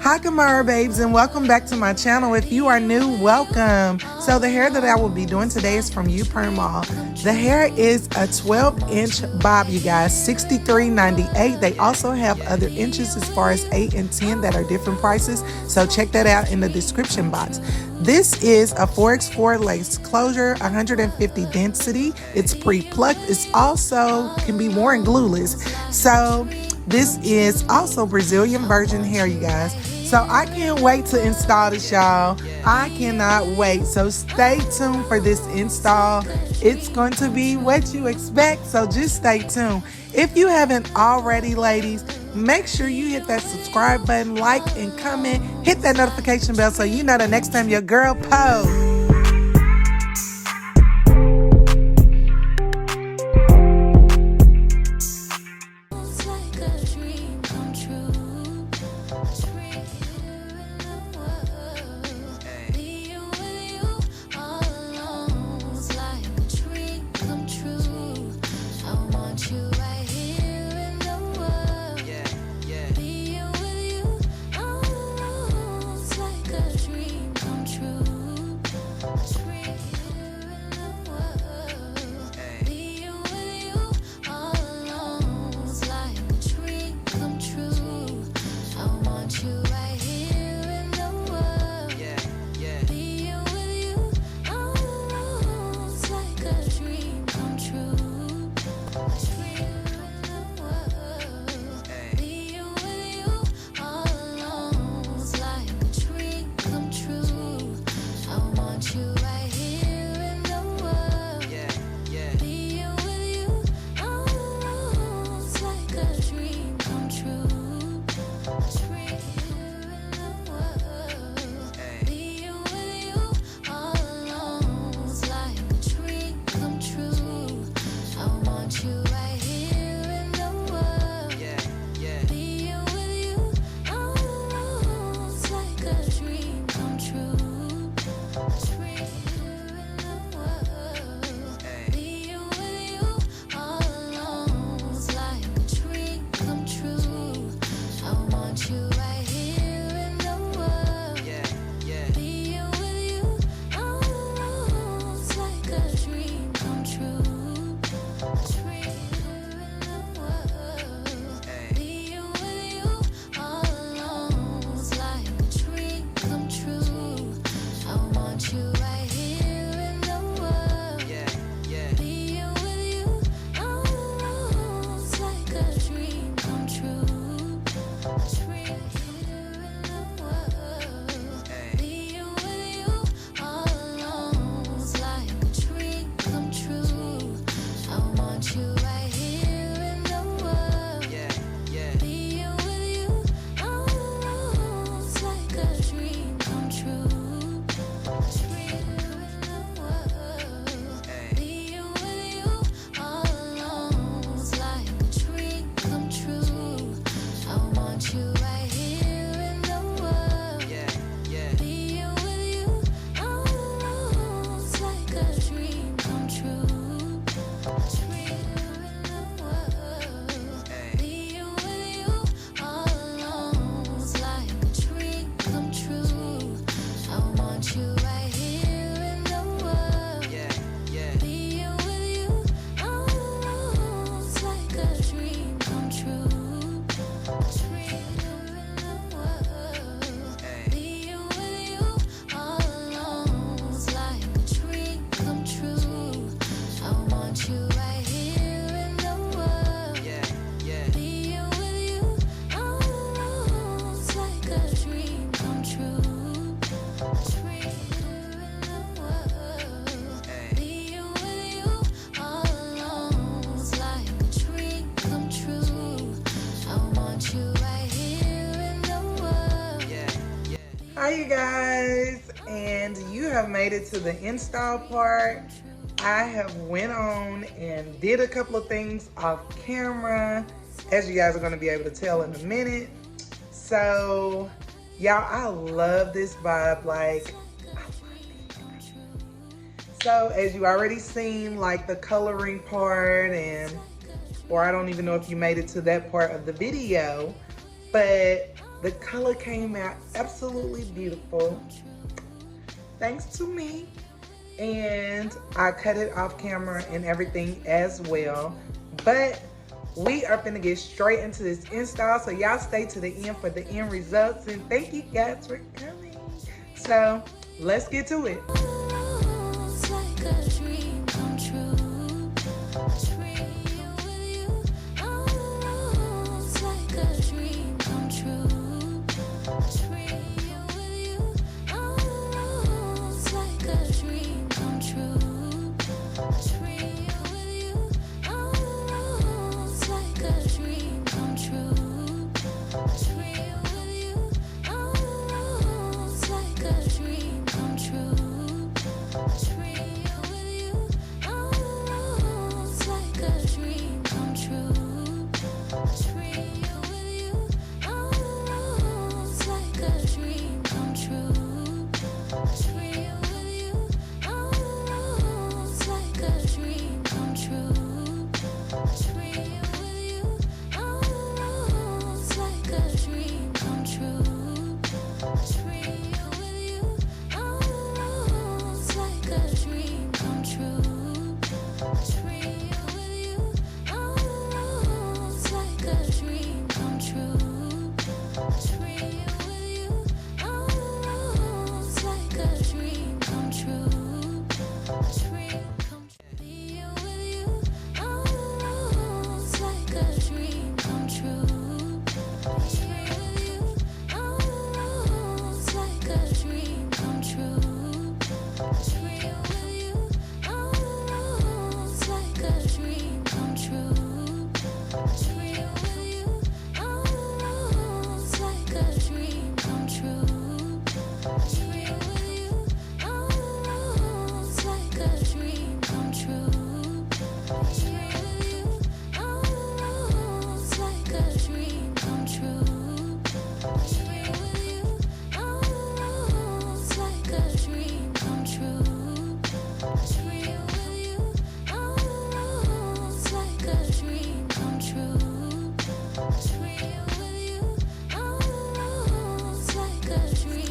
Hi Kamara babes, and welcome back to my channel. If you are new, welcome. So the hair that I will be doing today is from UPermall. The hair is a 12-inch bob, you guys, $63.98. They also have other inches as far as 8 and 10 that are different prices, so check that out in the description box. This is a 4x4 lace closure, 150 density. It's pre-plucked. It's also can be worn glueless. So this is also Brazilian virgin hair, you guys. So I can't wait to install this, y'all. I cannot wait. So stay tuned for this install. It's going to be what you expect, so just stay tuned. If you haven't already, ladies, make sure you hit that subscribe button, like and comment, hit that notification bell so you know the next time your girl posts. Hi you guys, and you have made it to the install part. I have went on and did a couple of things off camera, as you guys are going to be able to tell in a minute. So y'all, I love this bob. Like, I love it. So as you already seen, like the coloring part, and or I don't even know if you made it to that part of the video, but The color came out absolutely beautiful, thanks to me. And I cut it off camera and everything as well. But we are gonna get straight into this install, so y'all stay to the end for the end results. And thank you guys for coming. So let's get to it.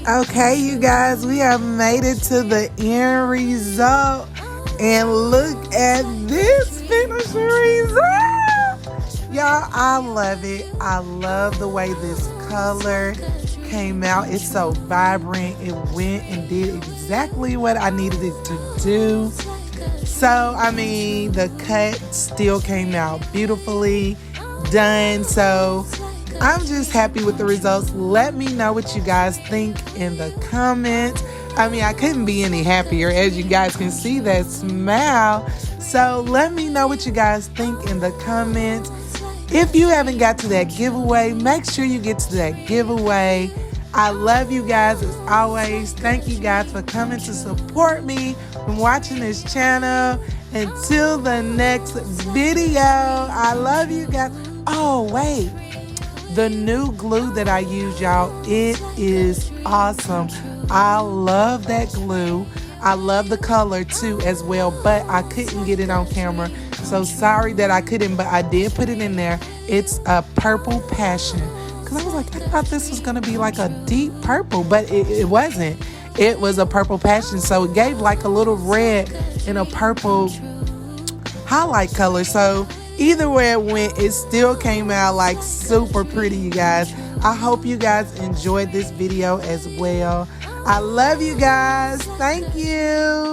Okay, you guys, we have made it to the end result. And look at this finished result. Y'all, I love it. I love the way this color came out. It's so vibrant. It went and did exactly what I needed it to do. So, I mean, the cut still came out beautifully done. So, I'm just happy with the results. Let me know what you guys think in the comments. I mean, I couldn't be any happier. As you guys can see, that smile. So let me know what you guys think in the comments. If you haven't got to that giveaway, make sure you get to that giveaway. I love you guys as always. Thank you guys for coming to support me and watching this channel. Until the next video, I love you guys. Oh, wait. The new glue that I use, y'all, it is awesome. I love that glue. I love the color too as well, but I couldn't get it on camera. So sorry that I couldn't, but I did put it in there. It's a purple passion. Because I was like, I thought this was going to be like a deep purple, but it wasn't. It was a purple passion. So it gave like a little red and a purple highlight color. So either way it went, it still came out like super pretty, you guys. I hope you guys enjoyed this video as well. I love you guys. Thank you.